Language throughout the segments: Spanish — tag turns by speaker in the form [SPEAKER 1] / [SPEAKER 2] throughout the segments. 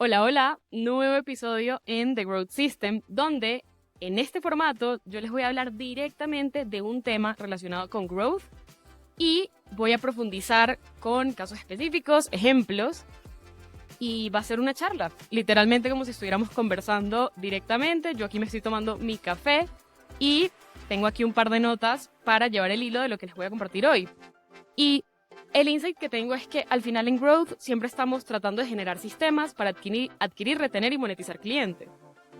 [SPEAKER 1] Hola, hola, nuevo episodio en The Growth System, donde en este formato yo les voy a hablar directamente de un tema relacionado con growth y voy a profundizar con casos específicos, ejemplos, y va a ser una charla, literalmente como si estuviéramos conversando directamente. Yo aquí me estoy tomando mi café y tengo aquí un par de notas para llevar el hilo de lo que les voy a compartir hoy. Y el insight que tengo es que al final en Growth siempre estamos tratando de generar sistemas para adquirir, retener y monetizar clientes.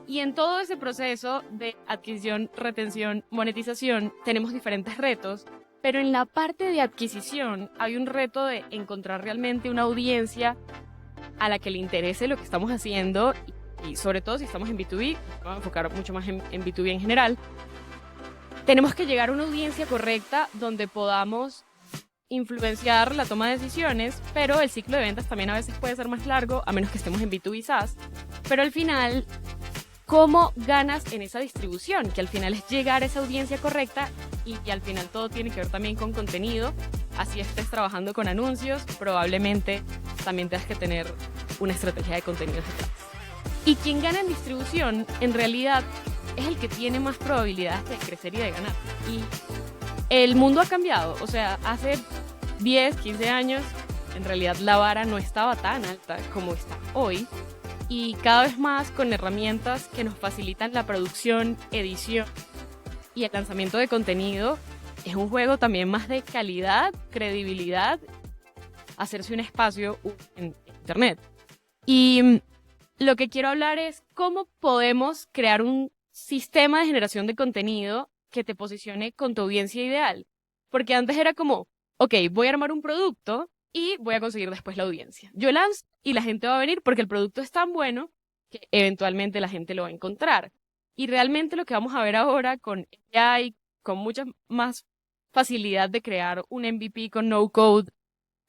[SPEAKER 1] Y en todo ese proceso de adquisición, retención, monetización, tenemos diferentes retos, pero en la parte de adquisición hay un reto de encontrar realmente una audiencia a la que le interese lo que estamos haciendo y sobre todo si estamos en B2B, vamos a enfocar mucho más en B2B en general. Tenemos que llegar a una audiencia correcta donde podamos influenciar la toma de decisiones, pero el ciclo de ventas también a veces puede ser más largo, a menos que estemos en B2B SaaS. Pero al final, ¿cómo ganas en esa distribución? Que al final es llegar a esa audiencia correcta y al final todo tiene que ver también con contenido. Así estés trabajando con anuncios, probablemente también tengas que tener una estrategia de contenidos detrás. Y quien gana en distribución, en realidad, es el que tiene más probabilidades de crecer y de ganar. Y el mundo ha cambiado, o sea, hace 10, 15 años, en realidad la vara no estaba tan alta como está hoy, y cada vez más con herramientas que nos facilitan la producción, edición y el lanzamiento de contenido. Es un juego también más de calidad, credibilidad, hacerse un espacio en Internet. Y lo que quiero hablar es cómo podemos crear un sistema de generación de contenido que te posicione con tu audiencia ideal. Porque antes era como, ok, voy a armar un producto y voy a conseguir después la audiencia. Yo lanzo y la gente va a venir porque el producto es tan bueno que eventualmente la gente lo va a encontrar. Y realmente lo que vamos a ver ahora con AI, con mucha más facilidad de crear un MVP con no code,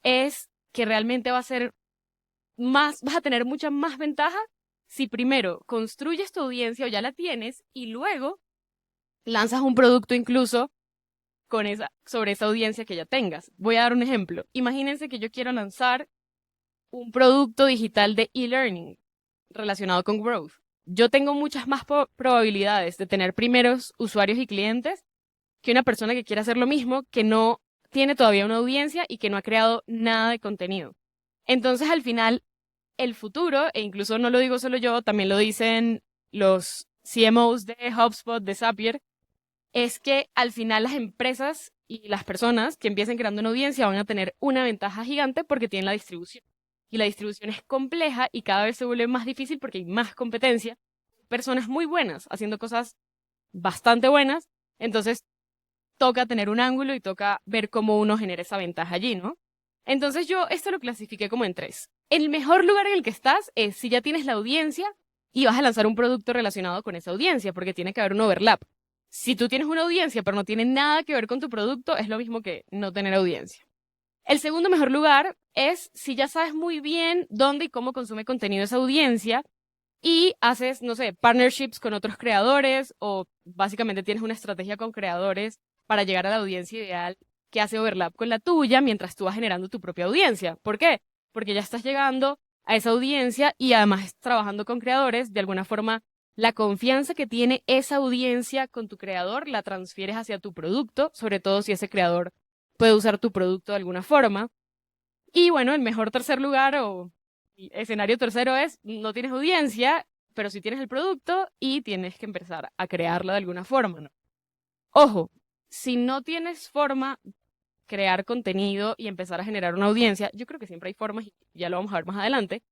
[SPEAKER 1] es que realmente va a ser vas a tener mucha más ventaja si primero construyes tu audiencia o ya la tienes y luego lanzas un producto incluso sobre esa audiencia que ya tengas. Voy a dar un ejemplo. Imagínense que yo quiero lanzar un producto digital de e-learning relacionado con growth. Yo tengo muchas más probabilidades de tener primeros usuarios y clientes que una persona que quiera hacer lo mismo, que no tiene todavía una audiencia y que no ha creado nada de contenido. Entonces, al final, el futuro, e incluso no lo digo solo yo, también lo dicen los CMOs de HubSpot, de Zapier, es que al final las empresas y las personas que empiecen creando una audiencia van a tener una ventaja gigante porque tienen la distribución. Y la distribución es compleja y cada vez se vuelve más difícil porque hay más competencia. Personas muy buenas haciendo cosas bastante buenas, entonces toca tener un ángulo y toca ver cómo uno genera esa ventaja allí, ¿no? Entonces yo esto lo clasifiqué como en tres. El mejor lugar en el que estás es si ya tienes la audiencia y vas a lanzar un producto relacionado con esa audiencia, porque tiene que haber un overlap. Si tú tienes una audiencia pero no tiene nada que ver con tu producto, es lo mismo que no tener audiencia. El segundo mejor lugar es si ya sabes muy bien dónde y cómo consume contenido esa audiencia y haces, no sé, partnerships con otros creadores o básicamente tienes una estrategia con creadores para llegar a la audiencia ideal que hace overlap con la tuya mientras tú vas generando tu propia audiencia. ¿Por qué? Porque ya estás llegando a esa audiencia y además trabajando con creadores, de alguna forma la confianza que tiene esa audiencia con tu creador la transfieres hacia tu producto, sobre todo si ese creador puede usar tu producto de alguna forma. Y bueno, el mejor tercer lugar o escenario tercero es no tienes audiencia, pero sí tienes el producto y tienes que empezar a crearlo de alguna forma, ¿no? Ojo, si no tienes forma de crear contenido y empezar a generar una audiencia, yo creo que siempre hay formas y ya lo vamos a ver más adelante.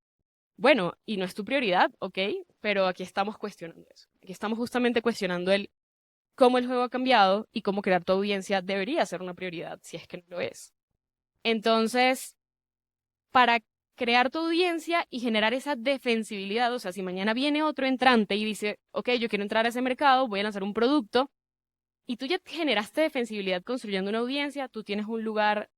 [SPEAKER 1] Bueno, y no es tu prioridad, ¿ok? Pero aquí estamos cuestionando eso. Aquí estamos justamente cuestionando el cómo el juego ha cambiado y cómo crear tu audiencia debería ser una prioridad, si es que no lo es. Entonces, para crear tu audiencia y generar esa defensibilidad, o sea, si mañana viene otro entrante y dice, ok, yo quiero entrar a ese mercado, voy a lanzar un producto, y tú ya generaste defensibilidad construyendo una audiencia, tú tienes un lugar,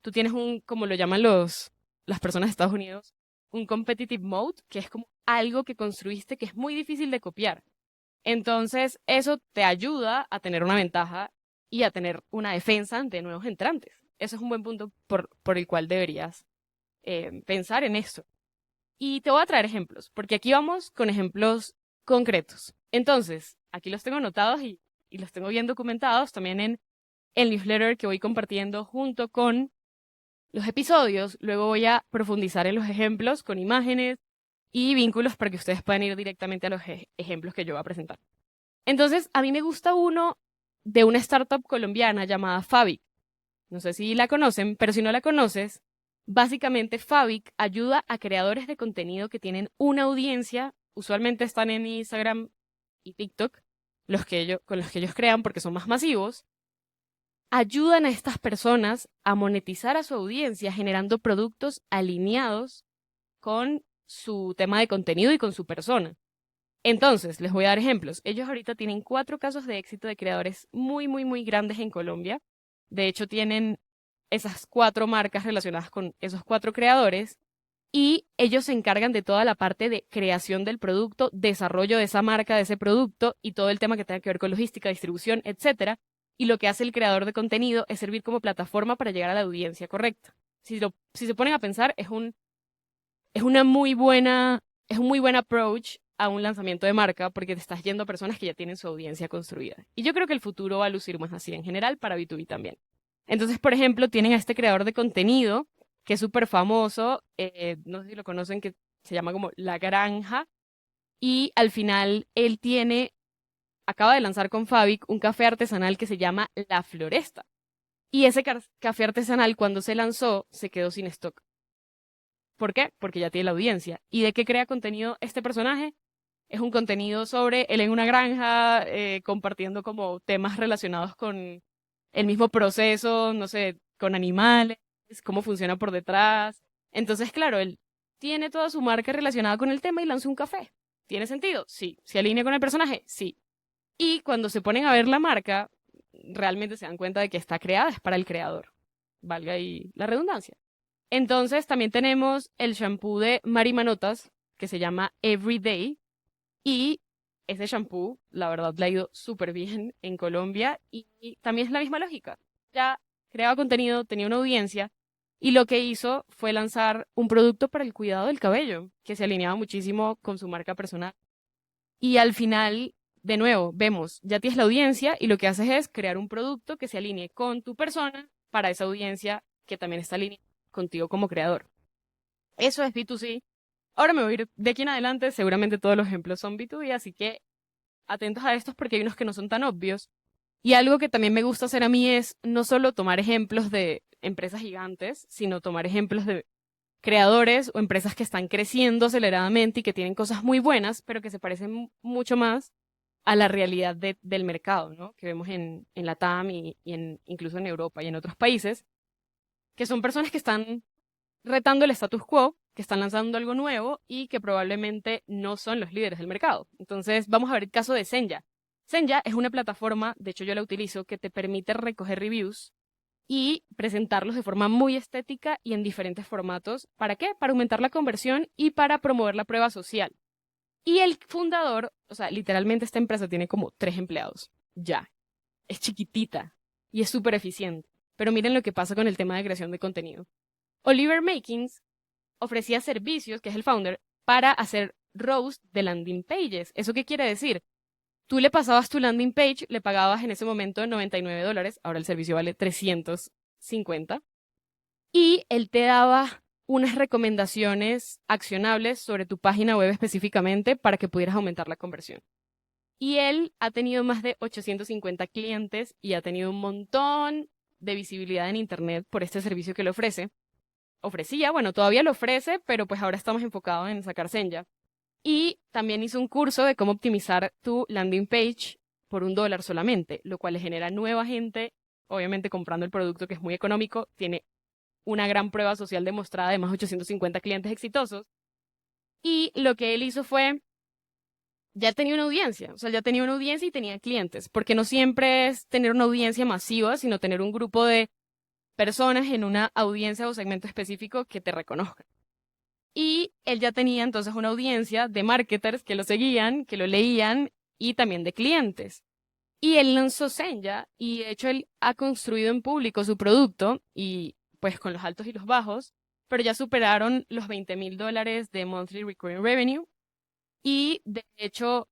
[SPEAKER 1] tú tienes un, como lo llaman las personas de Estados Unidos, un competitive mode, que es como algo que construiste que es muy difícil de copiar. Entonces, eso te ayuda a tener una ventaja y a tener una defensa ante nuevos entrantes. Eso es un buen punto por el cual deberías pensar en eso. Y te voy a traer ejemplos, porque aquí vamos con ejemplos concretos. Entonces, aquí los tengo anotados y los tengo bien documentados también en el newsletter que voy compartiendo junto con los episodios. Luego voy a profundizar en los ejemplos con imágenes y vínculos para que ustedes puedan ir directamente a los ejemplos que yo voy a presentar. Entonces, a mí me gusta uno de una startup colombiana llamada Fabic. No sé si la conocen, pero si no la conoces, básicamente Fabic ayuda a creadores de contenido que tienen una audiencia, usualmente están en Instagram y TikTok, con los que ellos crean porque son más masivos, ayudan a estas personas a monetizar a su audiencia generando productos alineados con su tema de contenido y con su persona. Entonces, les voy a dar ejemplos. Ellos ahorita tienen 4 casos de éxito de creadores muy, muy, muy grandes en Colombia. De hecho, tienen esas 4 marcas relacionadas con esos 4 creadores y ellos se encargan de toda la parte de creación del producto, desarrollo de esa marca, de ese producto y todo el tema que tenga que ver con logística, distribución, etcétera. Y lo que hace el creador de contenido es servir como plataforma para llegar a la audiencia correcta. Si se ponen a pensar, es una muy buena, es un muy buen approach a un lanzamiento de marca porque te estás yendo a personas que ya tienen su audiencia construida. Y yo creo que el futuro va a lucir más así en general para B2B también. Entonces, por ejemplo, tienen a este creador de contenido que es súper famoso, no sé si lo conocen, que se llama como La Granja, y al final él acaba de lanzar con Fabic un café artesanal que se llama La Floresta. Y ese café artesanal cuando se lanzó se quedó sin stock. ¿Por qué? Porque ya tiene la audiencia. ¿Y de qué crea contenido este personaje? Es un contenido sobre él en una granja, compartiendo como temas relacionados con el mismo proceso, no sé, con animales, cómo funciona por detrás. Entonces, claro, él tiene toda su marca relacionada con el tema y lanza un café. ¿Tiene sentido? Sí. ¿Se alinea con el personaje? Sí. Y cuando se ponen a ver la marca, realmente se dan cuenta de que está creada es para el creador. Valga ahí la redundancia. Entonces también tenemos el shampoo de Marimanotas, que se llama Everyday, y ese shampoo, la verdad, le ha ido súper bien en Colombia, y también es la misma lógica. Ya creaba contenido, tenía una audiencia, y lo que hizo fue lanzar un producto para el cuidado del cabello, que se alineaba muchísimo con su marca personal. Y al final, de nuevo, vemos, ya tienes la audiencia, y lo que haces es crear un producto que se alinee con tu persona para esa audiencia que también está alineada contigo como creador. Eso es B2C. Ahora me voy a ir de aquí en adelante, seguramente todos los ejemplos son B2B, así que atentos a estos porque hay unos que no son tan obvios. Y algo que también me gusta hacer a mí es no solo tomar ejemplos de empresas gigantes, sino tomar ejemplos de creadores o empresas que están creciendo aceleradamente y que tienen cosas muy buenas, pero que se parecen mucho más a la realidad del mercado, ¿no? Que vemos en la TAM incluso en Europa y en otros países, que son personas que están retando el status quo, que están lanzando algo nuevo y que probablemente no son los líderes del mercado. Entonces, vamos a ver el caso de Senja. Senja es una plataforma, de hecho yo la utilizo, que te permite recoger reviews y presentarlos de forma muy estética y en diferentes formatos. ¿Para qué? Para aumentar la conversión y para promover la prueba social. Y el fundador, o sea, literalmente esta empresa tiene como 3 empleados. Ya. Es chiquitita y es súper eficiente. Pero miren lo que pasa con el tema de creación de contenido. Oliver Makins ofrecía servicios, que es el founder, para hacer roast de landing pages. ¿Eso qué quiere decir? Tú le pasabas tu landing page, le pagabas en ese momento $99, ahora el servicio vale 350, y él te daba unas recomendaciones accionables sobre tu página web específicamente para que pudieras aumentar la conversión. Y él ha tenido más de 850 clientes y ha tenido un montón de visibilidad en Internet por este servicio que le ofrece. Ofrecía, bueno, todavía lo ofrece, pero pues ahora estamos enfocados en sacar Senja. Y también hizo un curso de cómo optimizar tu landing page por $1 solamente, lo cual le genera nueva gente, obviamente comprando el producto que es muy económico, tiene una gran prueba social demostrada de más de 850 clientes exitosos. Y lo que él hizo fue, ya tenía una audiencia, o sea, ya tenía una audiencia y tenía clientes, porque no siempre es tener una audiencia masiva, sino tener un grupo de personas en una audiencia o segmento específico que te reconozcan. Y él ya tenía entonces una audiencia de marketers que lo seguían, que lo leían y también de clientes. Y él lanzó Senja y de hecho él ha construido en público su producto y pues con los altos y los bajos pero ya superaron los $20,000 de monthly recurring revenue. Y de hecho,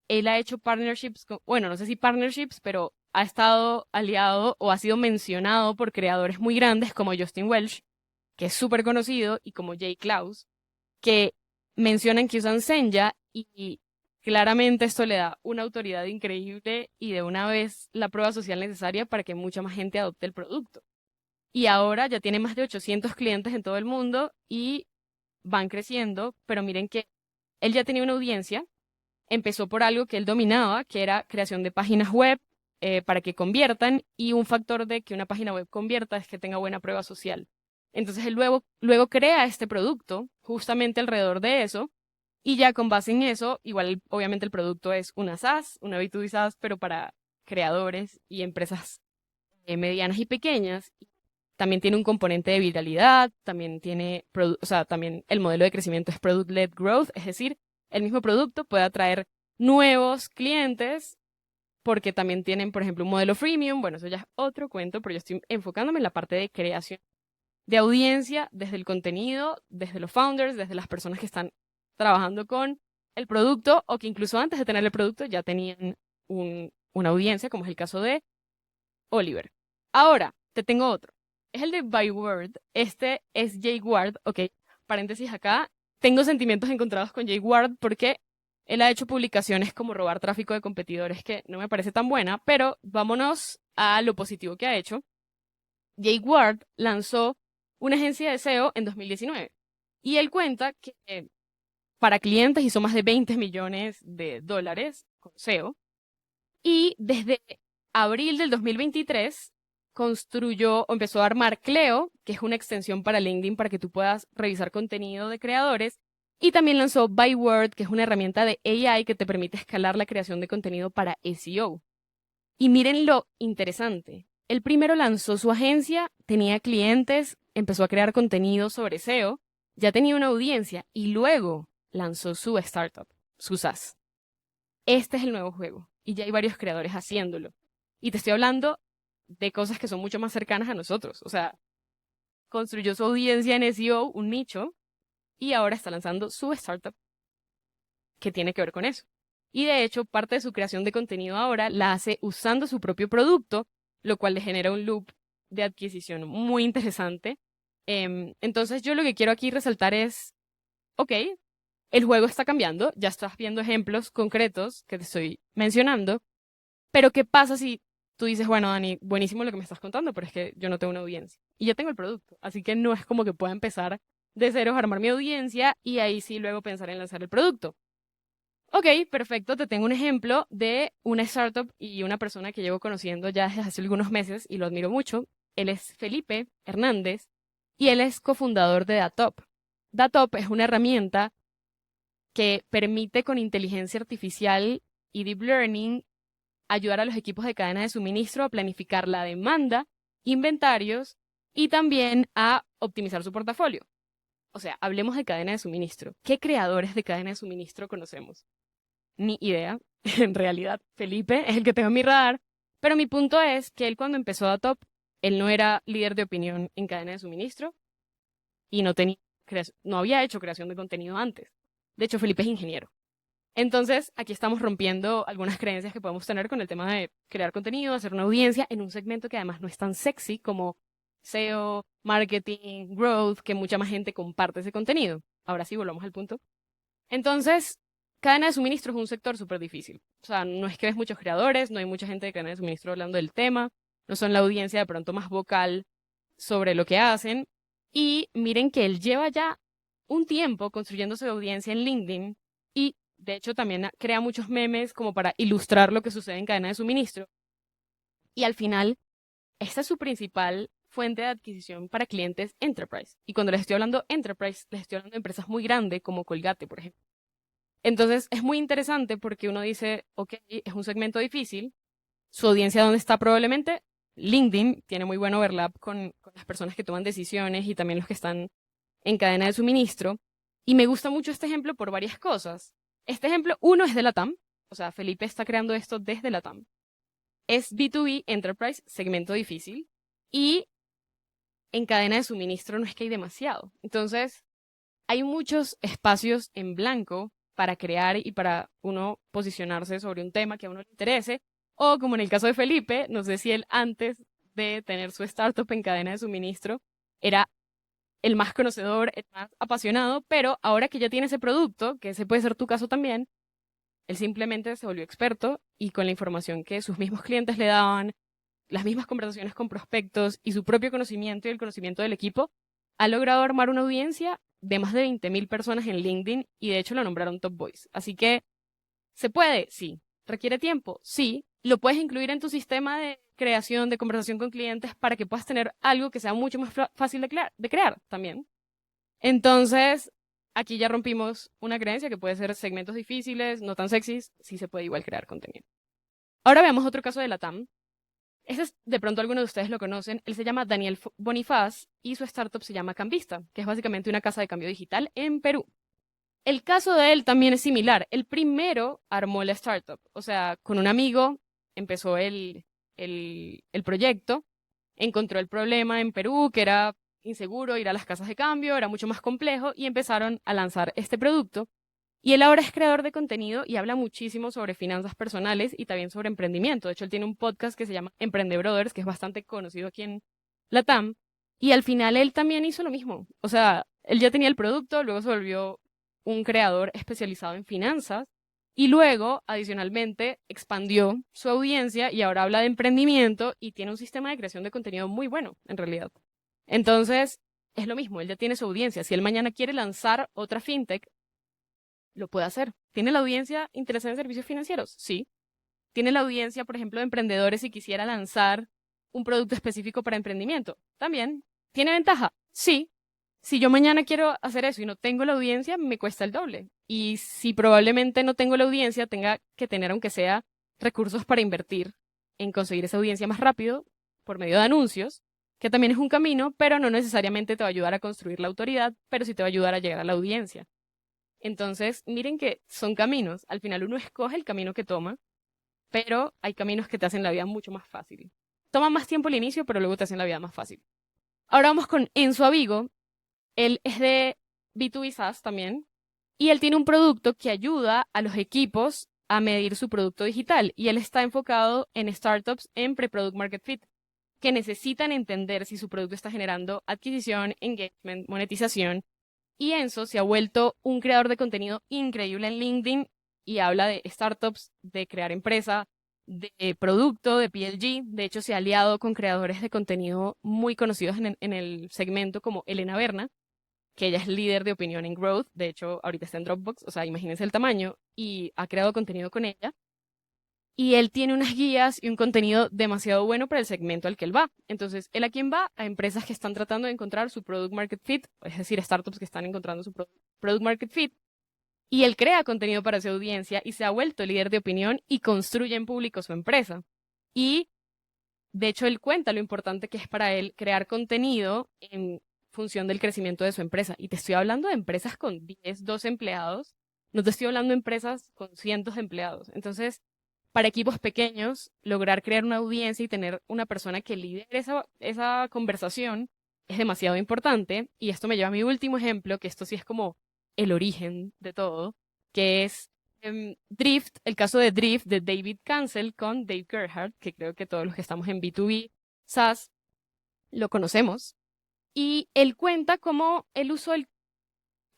[SPEAKER 1] él ha hecho partnerships bueno, no sé si partnerships, pero ha estado aliado o ha sido mencionado por creadores muy grandes como Justin Welsh, que es súper conocido, y como Jay Clouse, que mencionan que usan Senja y claramente esto le da una autoridad increíble y de una vez la prueba social necesaria para que mucha más gente adopte el producto. Y ahora ya tiene más de 800 clientes en todo el mundo y van creciendo, pero miren que él ya tenía una audiencia, empezó por algo que él dominaba, que era creación de páginas web para que conviertan, y un factor de que una página web convierta es que tenga buena prueba social. Entonces él luego crea este producto justamente alrededor de eso, y ya con base en eso, igual obviamente el producto es una SaaS, una B2B SaaS, pero para creadores y empresas medianas y pequeñas. También tiene un componente de viralidad, también tiene, o sea, también el modelo de crecimiento es product-led growth, es decir, el mismo producto puede atraer nuevos clientes porque también tienen, por ejemplo, un modelo freemium. Bueno, eso ya es otro cuento, pero yo estoy enfocándome en la parte de creación de audiencia desde el contenido, desde los founders, desde las personas que están trabajando con el producto o que incluso antes de tener el producto ya tenían una audiencia, como es el caso de Oliver. Ahora, te tengo otro. Es el de Byword. Este es Jay Ward. Ok, paréntesis acá. Tengo sentimientos encontrados con Jay Ward porque él ha hecho publicaciones como robar tráfico de competidores que no me parece tan buena, pero vámonos a lo positivo que ha hecho. Jay Ward lanzó una agencia de SEO en 2019 y él cuenta que para clientes hizo más de $20 millones con SEO y desde abril del 2023 construyó o empezó a armar Cleo, que es una extensión para LinkedIn para que tú puedas revisar contenido de creadores. Y también lanzó Byword, que es una herramienta de AI que te permite escalar la creación de contenido para SEO. Y miren lo interesante. Él primero lanzó su agencia, tenía clientes, empezó a crear contenido sobre SEO, ya tenía una audiencia y luego lanzó su startup, su SaaS. Este es el nuevo juego y ya hay varios creadores haciéndolo. Y te estoy hablando de cosas que son mucho más cercanas a nosotros. O sea, construyó su audiencia en SEO, un nicho, y ahora está lanzando su startup que tiene que ver con eso. Y de hecho, parte de su creación de contenido ahora la hace usando su propio producto, lo cual le genera un loop de adquisición muy interesante. Entonces, yo lo que quiero aquí resaltar es, ok, el juego está cambiando, ya estás viendo ejemplos concretos que te estoy mencionando, pero ¿qué pasa si tú dices, bueno, Dani, buenísimo lo que me estás contando, pero es que yo no tengo una audiencia y yo tengo el producto, así que no es como que pueda empezar de cero a armar mi audiencia y ahí sí luego pensar en lanzar el producto? Ok, perfecto, te tengo un ejemplo de una startup y una persona que llevo conociendo ya desde hace algunos meses y lo admiro mucho. Él es Felipe Hernández y él es cofundador de Datop. Datop es una herramienta que permite con inteligencia artificial y deep learning ayudar a los equipos de cadena de suministro a planificar la demanda, inventarios y también a optimizar su portafolio. O sea, hablemos de cadena de suministro. ¿Qué creadores de cadena de suministro conocemos? Ni idea. En realidad, Felipe es el que tengo en mi radar. Pero mi punto es que él cuando empezó a Top, él no era líder de opinión en cadena de suministro y no había hecho creación de contenido antes. De hecho, Felipe es ingeniero. Entonces, aquí estamos rompiendo algunas creencias que podemos tener con el tema de crear contenido, hacer una audiencia en un segmento que además no es tan sexy como SEO, marketing, growth, que mucha más gente comparte ese contenido. Ahora sí, volvamos al punto. Entonces, cadena de suministro es un sector súper difícil. O sea, no es que ves muchos creadores, no hay mucha gente de cadena de suministro hablando del tema, no son la audiencia de pronto más vocal sobre lo que hacen. Y miren que él lleva ya un tiempo construyendo su audiencia en LinkedIn y de hecho también crea muchos memes como para ilustrar lo que sucede en cadena de suministro. Y al final, esta es su principal fuente de adquisición para clientes enterprise. Y cuando les estoy hablando enterprise, les estoy hablando de empresas muy grandes como Colgate, por ejemplo. Entonces es muy interesante porque uno dice, ok, es un segmento difícil. Su audiencia, ¿dónde está? Probablemente LinkedIn tiene muy buen overlap con las personas que toman decisiones y también los que están en cadena de suministro. Y me gusta mucho este ejemplo por varias cosas. Este ejemplo, uno es de la TAM, o sea, Felipe está creando esto desde la TAM. Es B2B Enterprise, segmento difícil, y en cadena de suministro no es que hay demasiado. Entonces, hay muchos espacios en blanco para crear y para uno posicionarse sobre un tema que a uno le interese. O como en el caso de Felipe, no sé si él antes de tener su startup en cadena de suministro era el más conocedor, el más apasionado, pero ahora que ya tiene ese producto, que ese puede ser tu caso también, él simplemente se volvió experto y con la información que sus mismos clientes le daban, las mismas conversaciones con prospectos y su propio conocimiento y el conocimiento del equipo, ha logrado armar una audiencia de más de 20.000 personas en LinkedIn y de hecho lo nombraron Top Voice. Así que, ¿se puede? Sí. ¿Requiere tiempo? Sí. Lo puedes incluir en tu sistema de creación, de conversación con clientes para que puedas tener algo que sea mucho más fácil de crear también. Entonces, aquí ya rompimos una creencia que puede ser segmentos difíciles, no tan sexys, sí se puede igual crear contenido. Ahora veamos otro caso de la TAM. Ese es, de pronto algunos de ustedes lo conocen, él se llama Daniel Bonifaz y su startup se llama Cambista, que es básicamente una casa de cambio digital en Perú. El caso de él también es similar. El primero armó la startup, o sea, con un amigo empezó el proyecto, encontró el problema en Perú, que era inseguro ir a las casas de cambio, era mucho más complejo, y empezaron a lanzar este producto. Y él ahora es creador de contenido y habla muchísimo sobre finanzas personales y también sobre emprendimiento. De hecho, él tiene un podcast que se llama Emprende Brothers, que es bastante conocido aquí en Latam. Y al final él también hizo lo mismo. O sea, él ya tenía el producto, luego se volvió un creador especializado en finanzas y luego, adicionalmente, expandió su audiencia y ahora habla de emprendimiento y tiene un sistema de creación de contenido muy bueno, en realidad. Entonces, es lo mismo, él ya tiene su audiencia. Si él mañana quiere lanzar otra fintech, lo puede hacer. ¿Tiene la audiencia interesada en servicios financieros? Sí. ¿Tiene la audiencia, por ejemplo, de emprendedores si quisiera lanzar un producto específico para emprendimiento? También. ¿Tiene ventaja? Sí. Si yo mañana quiero hacer eso y no tengo la audiencia, me cuesta el doble. Y si probablemente no tengo la audiencia, tenga que tener, aunque sea, recursos para invertir en conseguir esa audiencia más rápido por medio de anuncios, que también es un camino, pero no necesariamente te va a ayudar a construir la autoridad, pero sí te va a ayudar a llegar a la audiencia. Entonces, miren que son caminos. Al final uno escoge el camino que toma, pero hay caminos que te hacen la vida mucho más fácil. Toma más tiempo al inicio, pero luego te hacen la vida más fácil. Ahora vamos con Enzo Avigo. Él es de B2B SaaS también, y él tiene un producto que ayuda a los equipos a medir su producto digital, y él está enfocado en startups en pre-product market fit, que necesitan entender si su producto está generando adquisición, engagement, monetización. Y Enzo se ha vuelto un creador de contenido increíble en LinkedIn y habla de startups, de crear empresa, de producto, de PLG. De hecho, se ha aliado con creadores de contenido muy conocidos en el segmento como Elena Berna, que ella es líder de opinión en Growth. De hecho, ahorita está en Dropbox, o sea, imagínense el tamaño, y ha creado contenido con ella. Y él tiene unas guías y un contenido demasiado bueno para el segmento al que él va. Entonces, ¿él a quién va? A empresas que están tratando de encontrar su product market fit, es decir, startups que están encontrando su product market fit. Y él crea contenido para su audiencia y se ha vuelto líder de opinión y construye en público su empresa. Y, de hecho, él cuenta lo importante que es para él crear contenido en función del crecimiento de su empresa. Y te estoy hablando de empresas con 10, 12 empleados. No te estoy hablando de empresas con cientos de empleados. Entonces, para equipos pequeños, lograr crear una audiencia y tener una persona que lidere esa conversación es demasiado importante. Y esto me lleva a mi último ejemplo, que esto sí es como el origen de todo, que es Drift, el caso de Drift de David Cancel con Dave Gerhardt, que creo que todos los que estamos en B2B SaaS lo conocemos. Y él cuenta cómo él usó el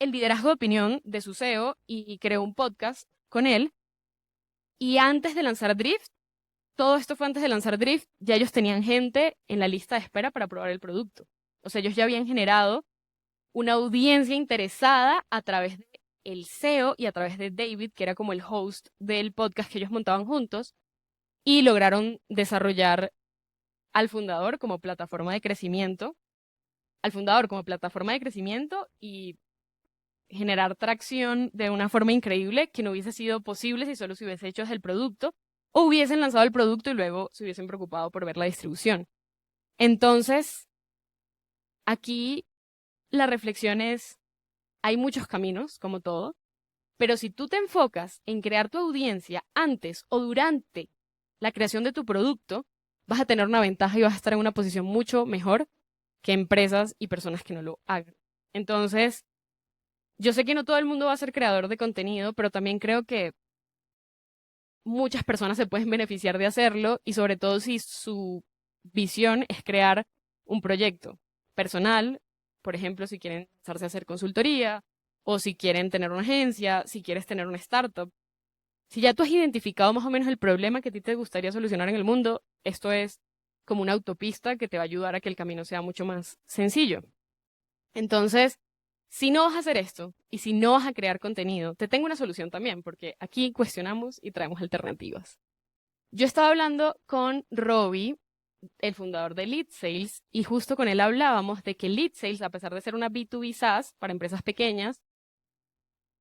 [SPEAKER 1] liderazgo de opinión de su CEO y creó un podcast con él. Y antes de lanzar Drift, todo esto fue antes de lanzar Drift, ya ellos tenían gente en la lista de espera para probar el producto. O sea, ellos ya habían generado una audiencia interesada a través de el CEO y a través de David, que era como el host del podcast que ellos montaban juntos, y lograron desarrollar al fundador como plataforma de crecimiento, y generar tracción de una forma increíble que no hubiese sido posible si solo se hubiese hecho desde el producto o hubiesen lanzado el producto y luego se hubiesen preocupado por ver la distribución. Entonces, aquí la reflexión es, hay muchos caminos, como todo, pero si tú te enfocas en crear tu audiencia antes o durante la creación de tu producto, vas a tener una ventaja y vas a estar en una posición mucho mejor que empresas y personas que no lo hagan. Entonces, yo sé que no todo el mundo va a ser creador de contenido, pero también creo que muchas personas se pueden beneficiar de hacerlo y sobre todo si su visión es crear un proyecto personal, por ejemplo, si quieren empezarse a hacer consultoría o si quieren tener una agencia, si quieres tener una startup. Si ya tú has identificado más o menos el problema que a ti te gustaría solucionar en el mundo, esto es como una autopista que te va a ayudar a que el camino sea mucho más sencillo. Entonces, si no vas a hacer esto y si no vas a crear contenido, te tengo una solución también, porque aquí cuestionamos y traemos alternativas. Yo estaba hablando con Robbie, el fundador de Lead Sales, y justo con él hablábamos de que Lead Sales, a pesar de ser una B2B SaaS para empresas pequeñas,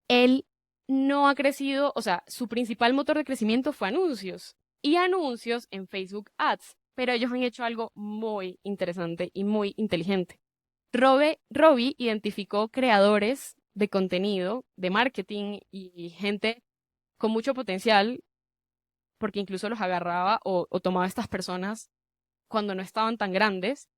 [SPEAKER 1] él no ha crecido, o sea, su principal motor de crecimiento fue anuncios y anuncios en Facebook Ads, pero ellos han hecho algo muy interesante y muy inteligente. Robbie identificó creadores de contenido, de marketing y gente con mucho potencial, porque incluso los agarraba o tomaba a estas personas cuando no estaban tan grandes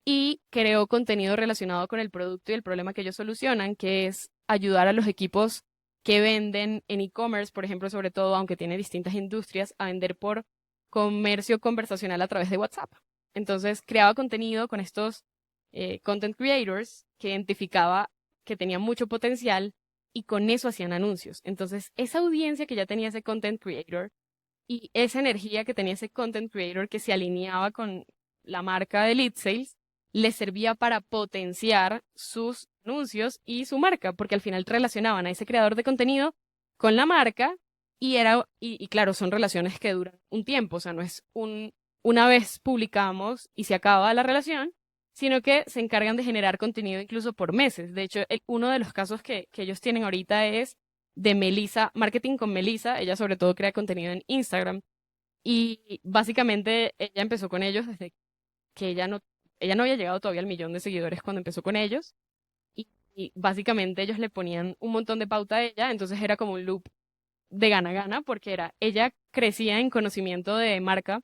[SPEAKER 1] y creó contenido relacionado con el producto y el problema que ellos solucionan, que es ayudar a los equipos que venden en e-commerce, por ejemplo, sobre todo, aunque tiene distintas industrias, a vender por comercio conversacional a través de WhatsApp. Entonces, creaba contenido con estos content creators que identificaba que tenían mucho potencial y con eso hacían anuncios. Entonces, esa audiencia que ya tenía ese content creator y esa energía que tenía ese content creator que se alineaba con la marca de Lead Sales, le servía para potenciar sus anuncios y su marca, porque al final relacionaban a ese creador de contenido con la marca y claro, son relaciones que duran un tiempo, o sea, no es una vez publicamos y se acaba la relación, sino que se encargan de generar contenido incluso por meses. De hecho, uno de los casos que ellos tienen ahorita es de Melissa, Marketing con Melissa. Ella sobre todo crea contenido en Instagram. Y básicamente ella empezó con ellos desde que ella no había llegado todavía al 1 millón de seguidores cuando empezó con ellos. Y básicamente ellos le ponían un montón de pauta a ella, entonces era como un loop de gana-gana, porque ella crecía en conocimiento de marca,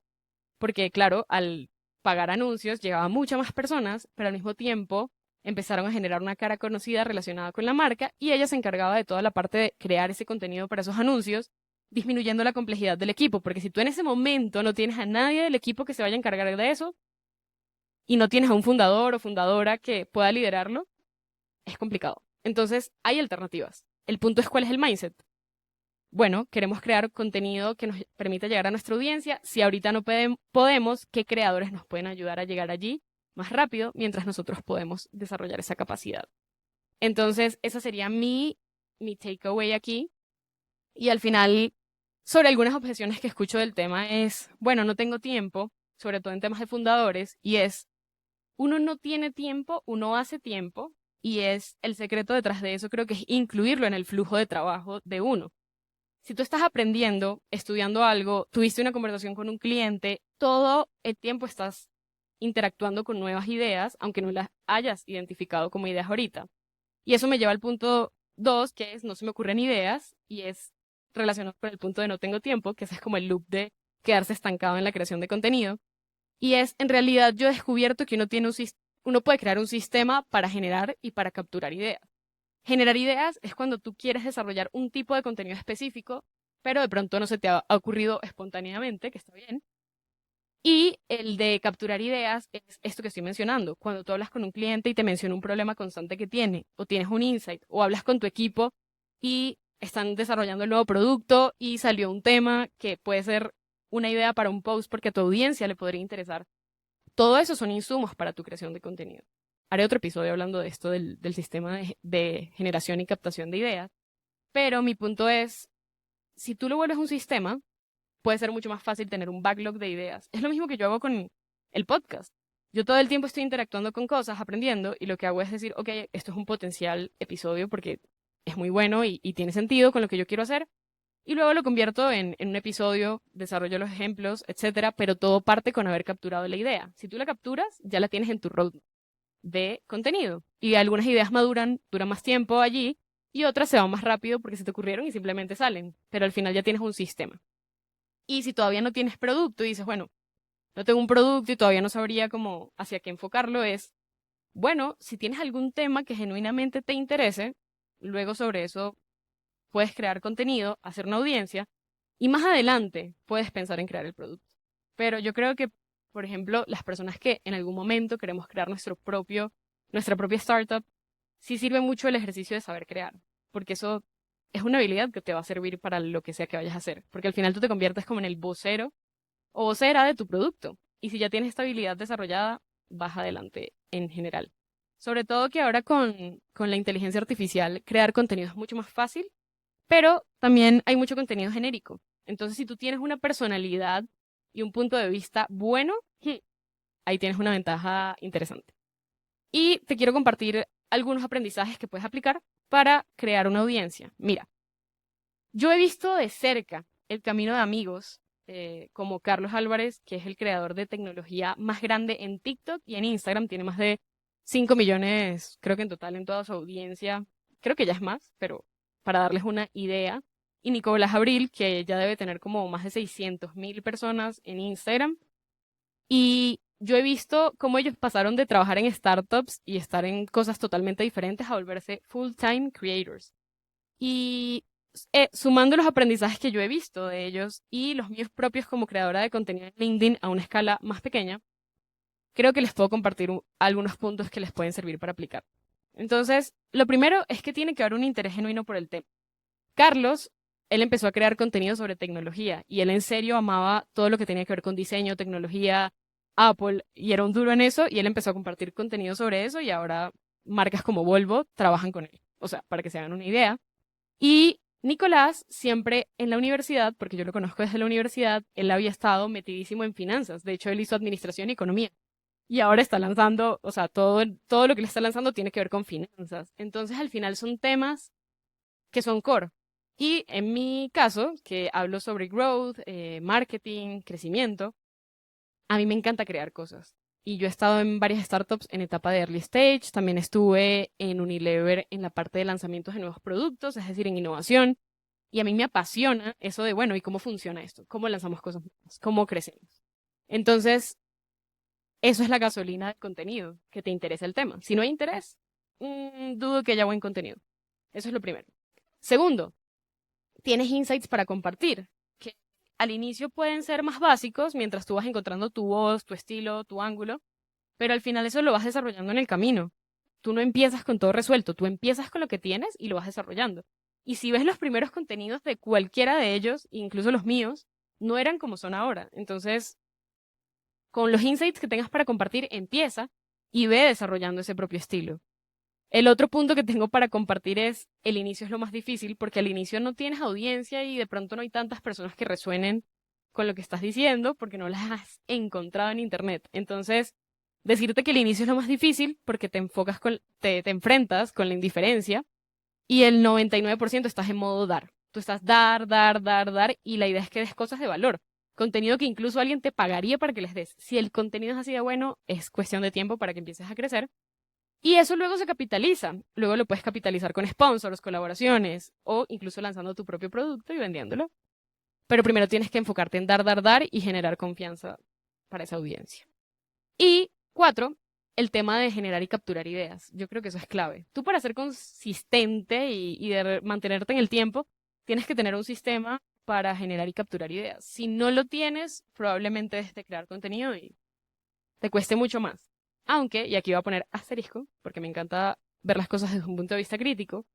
[SPEAKER 1] porque claro, al pagar anuncios llegaba a muchas más personas, pero al mismo tiempo empezaron a generar una cara conocida relacionada con la marca y ella se encargaba de toda la parte de crear ese contenido para esos anuncios, disminuyendo la complejidad del equipo, porque si tú en ese momento no tienes a nadie del equipo que se vaya a encargar de eso y no tienes a un fundador o fundadora que pueda liderarlo, es complicado. Entonces, hay alternativas. El punto es cuál es el mindset. Bueno, queremos crear contenido que nos permita llegar a nuestra audiencia. Si ahorita no podemos, ¿qué creadores nos pueden ayudar a llegar allí más rápido mientras nosotros podemos desarrollar esa capacidad? Entonces, esa sería mi takeaway aquí. Y al final, sobre algunas objeciones que escucho del tema es, bueno, no tengo tiempo, sobre todo en temas de fundadores, y es, uno no tiene tiempo, uno hace tiempo, y es el secreto detrás de eso, creo que es incluirlo en el flujo de trabajo de uno. Si tú estás aprendiendo, estudiando algo, tuviste una conversación con un cliente, todo el tiempo estás interactuando con nuevas ideas, aunque no las hayas identificado como ideas ahorita. Y eso me lleva al punto 2, que es no se me ocurren ideas, y es relacionado con el punto de no tengo tiempo, que ese es como el loop de quedarse estancado en la creación de contenido. Y es, en realidad, yo he descubierto que uno puede crear un sistema para generar y para capturar ideas. Generar ideas es cuando tú quieres desarrollar un tipo de contenido específico, pero de pronto no se te ha ocurrido espontáneamente, que está bien. Y el de capturar ideas es esto que estoy mencionando. Cuando tú hablas con un cliente y te menciona un problema constante que tiene, o tienes un insight, o hablas con tu equipo y están desarrollando el nuevo producto y salió un tema que puede ser una idea para un post porque a tu audiencia le podría interesar. Todo eso son insumos para tu creación de contenido. Haré otro episodio hablando de esto del sistema de generación y captación de ideas. Pero mi punto es, si tú lo vuelves un sistema, puede ser mucho más fácil tener un backlog de ideas. Es lo mismo que yo hago con el podcast. Yo todo el tiempo estoy interactuando con cosas, aprendiendo, y lo que hago es decir, ok, esto es un potencial episodio porque es muy bueno y tiene sentido con lo que yo quiero hacer. Y luego lo convierto en un episodio, desarrollo los ejemplos, etcétera, pero todo parte con haber capturado la idea. Si tú la capturas, ya la tienes en tu roadmap de contenido. Y algunas ideas duran más tiempo allí, y otras se van más rápido porque se te ocurrieron y simplemente salen. Pero al final ya tienes un sistema. Y si todavía no tienes producto y dices, bueno, no tengo un producto y todavía no sabría cómo hacia qué enfocarlo, es bueno, si tienes algún tema que genuinamente te interese, luego sobre eso puedes crear contenido, hacer una audiencia y más adelante puedes pensar en crear el producto. Pero yo creo que, por ejemplo, las personas que en algún momento queremos crear nuestra propia startup, sí sirve mucho el ejercicio de saber crear, porque eso es una habilidad que te va a servir para lo que sea que vayas a hacer, porque al final tú te conviertes como en el vocero o vocera de tu producto. Y si ya tienes esta habilidad desarrollada, vas adelante en general. Sobre todo que ahora con la inteligencia artificial, crear contenido es mucho más fácil, pero también hay mucho contenido genérico. Entonces, si tú tienes una personalidad y un punto de vista bueno, ahí tienes una ventaja interesante. Y te quiero compartir algunos aprendizajes que puedes aplicar para crear una audiencia. Mira, yo he visto de cerca el camino de amigos como Carlos Álvarez, que es el creador de tecnología más grande en TikTok y en Instagram. Tiene más de 5 millones, creo que en total en toda su audiencia. Creo que ya es más, pero para darles una idea. Y Nicolás Abril, que ya debe tener como más de 600.000 personas en Instagram. Y yo he visto cómo ellos pasaron de trabajar en startups y estar en cosas totalmente diferentes a volverse full-time creators. Y sumando los aprendizajes que yo he visto de ellos y los míos propios como creadora de contenido en LinkedIn a una escala más pequeña, creo que les puedo compartir algunos puntos que les pueden servir para aplicar. Entonces, lo primero es que tiene que haber un interés genuino por el tema. Carlos, él empezó a crear contenido sobre tecnología y él en serio amaba todo lo que tenía que ver con diseño, tecnología, Apple, y era un duro en eso y él empezó a compartir contenido sobre eso y ahora marcas como Volvo trabajan con él. O sea, para que se hagan una idea. Y Nicolás, siempre en la universidad, porque yo lo conozco desde la universidad, él había estado metidísimo en finanzas. De hecho, él hizo administración y economía. Y ahora está lanzando, o sea, todo lo que le está lanzando tiene que ver con finanzas. Entonces, al final son temas que son core. Y en mi caso, que hablo sobre growth, marketing, crecimiento, a mí me encanta crear cosas. Y yo he estado en varias startups en etapa de early stage, también estuve en Unilever en la parte de lanzamientos de nuevos productos, es decir, en innovación. Y a mí me apasiona eso de, bueno, ¿y cómo funciona esto? ¿Cómo lanzamos cosas nuevas? ¿Cómo crecemos? Entonces, eso es la gasolina del contenido, que te interesa el tema. Si no hay interés, dudo que haya buen contenido. Eso es lo primero. Segundo, tienes insights para compartir, que al inicio pueden ser más básicos mientras tú vas encontrando tu voz, tu estilo, tu ángulo, pero al final eso lo vas desarrollando en el camino. Tú no empiezas con todo resuelto, tú empiezas con lo que tienes y lo vas desarrollando. Y si ves los primeros contenidos de cualquiera de ellos, incluso los míos, no eran como son ahora. Entonces, con los insights que tengas para compartir, empieza y ve desarrollando ese propio estilo. El otro punto que tengo para compartir es, el inicio es lo más difícil porque al inicio no tienes audiencia y de pronto no hay tantas personas que resuenen con lo que estás diciendo porque no las has encontrado en internet. Entonces, decirte que el inicio es lo más difícil porque te enfrentas con la indiferencia y el 99% estás en modo dar. Tú estás dar y la idea es que des cosas de valor. Contenido que incluso alguien te pagaría para que les des. Si el contenido es así de bueno, es cuestión de tiempo para que empieces a crecer. Y eso luego se capitaliza. Luego lo puedes capitalizar con sponsors, colaboraciones o incluso lanzando tu propio producto y vendiéndolo. Pero primero tienes que enfocarte en dar y generar confianza para esa audiencia. Y cuatro, el tema de generar y capturar ideas. Yo creo que eso es clave. Tú para ser consistente y de mantenerte en el tiempo, tienes que tener un sistema para generar y capturar ideas. Si no lo tienes, probablemente dejes de crear contenido y te cueste mucho más. Aunque, y aquí voy a poner asterisco, porque me encanta ver las cosas desde un punto de vista crítico,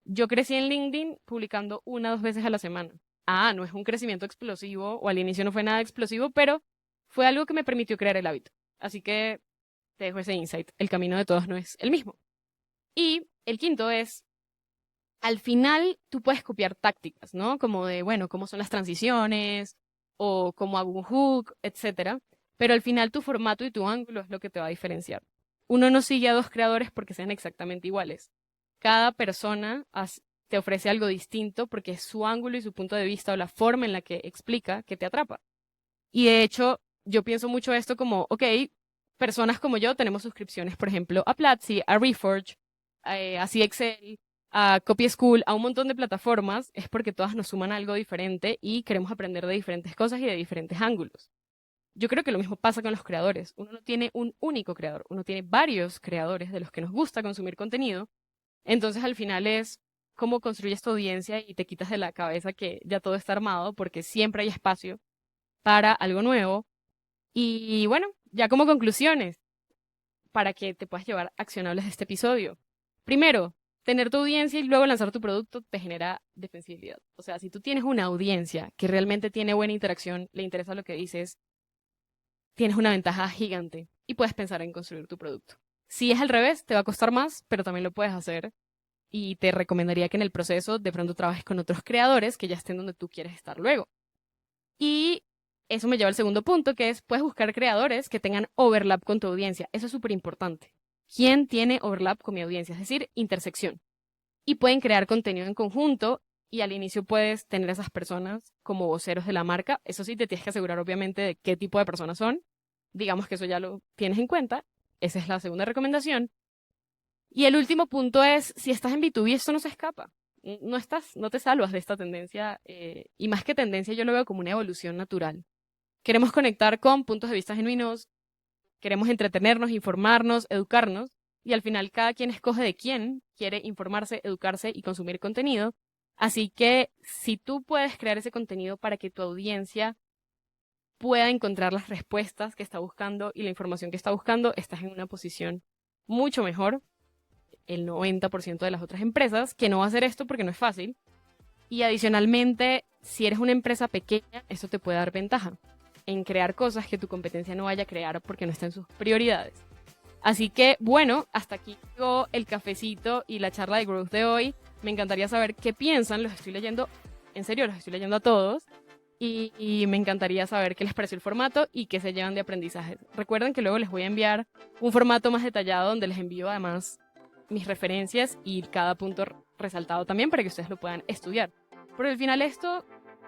[SPEAKER 1] yo crecí en LinkedIn publicando 1 o 2 veces a la semana. No es un crecimiento explosivo, o al inicio no fue nada explosivo, pero fue algo que me permitió crear el hábito. Así que te dejo ese insight. El camino de todos no es el mismo. Y el quinto es, al final tú puedes copiar tácticas, ¿no? Como de, bueno, cómo son las transiciones, o cómo hago un hook, etcétera. Pero al final tu formato y tu ángulo es lo que te va a diferenciar. Uno no sigue a dos creadores porque sean exactamente iguales. Cada persona te ofrece algo distinto porque es su ángulo y su punto de vista o la forma en la que explica que te atrapa. Y de hecho, yo pienso mucho esto como, ok, personas como yo tenemos suscripciones, por ejemplo, a Platzi, a Reforge, a CXL, a Copy School, a un montón de plataformas, es porque todas nos suman algo diferente y queremos aprender de diferentes cosas y de diferentes ángulos. yo creo que lo mismo pasa con los creadores. Uno no tiene un único creador, uno tiene varios creadores de los que nos gusta consumir contenido. Entonces al final es cómo construyes tu audiencia y te quitas de la cabeza que ya todo está armado, porque siempre hay espacio para algo nuevo. Y bueno, ya como conclusiones, para que te puedas llevar accionables de este episodio. Primero, tener tu audiencia y luego lanzar tu producto te genera defensibilidad. O sea, si tú tienes una audiencia que realmente tiene buena interacción, le interesa lo que dices, tienes una ventaja gigante y puedes pensar en construir tu producto. Si es al revés, te va a costar más, pero también lo puedes hacer. Y te recomendaría que en el proceso de pronto trabajes con otros creadores que ya estén donde tú quieres estar luego. Y eso me lleva al segundo punto, que es, puedes buscar creadores que tengan overlap con tu audiencia. Eso es súper importante. ¿Quién tiene overlap con mi audiencia? Es decir, intersección. Y pueden crear contenido en conjunto y al inicio puedes tener a esas personas como voceros de la marca. Eso sí, te tienes que asegurar obviamente de qué tipo de personas son. Digamos que eso ya lo tienes en cuenta. Esa es la segunda recomendación. Y el último punto es, si estás en B2B, esto no se escapa. No te salvas de esta tendencia. Y más que tendencia, yo lo veo como una evolución natural. Queremos conectar con puntos de vista genuinos, queremos entretenernos, informarnos, educarnos, y al final cada quien escoge de quién quiere informarse, educarse y consumir contenido. Así que si tú puedes crear ese contenido para que tu audiencia pueda encontrar las respuestas que está buscando y la información que está buscando, estás en una posición mucho mejor el 90% de las otras empresas, que no va a hacer esto porque no es fácil. Y adicionalmente, si eres una empresa pequeña, eso te puede dar ventaja en crear cosas que tu competencia no vaya a crear porque no está en sus prioridades. Así que, bueno, hasta aquí llegó el cafecito y la charla de growth de hoy. Me encantaría saber qué piensan, los estoy leyendo, en serio, los estoy leyendo a todos. Y me encantaría saber qué les pareció el formato y qué se llevan de aprendizaje. Recuerden que luego les voy a enviar un formato más detallado donde les envío además mis referencias y cada punto resaltado también para que ustedes lo puedan estudiar. Pero al final esto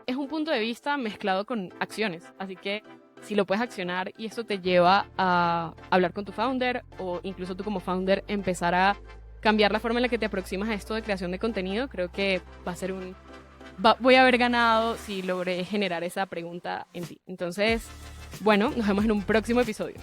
[SPEAKER 1] es un punto de vista mezclado con acciones, así que si lo puedes accionar y esto te lleva a hablar con tu founder o incluso tú como founder empezar a cambiar la forma en la que te aproximas a esto de creación de contenido, creo que va a ser voy a haber ganado si logré generar esa pregunta en ti. Entonces, bueno, nos vemos en un próximo episodio.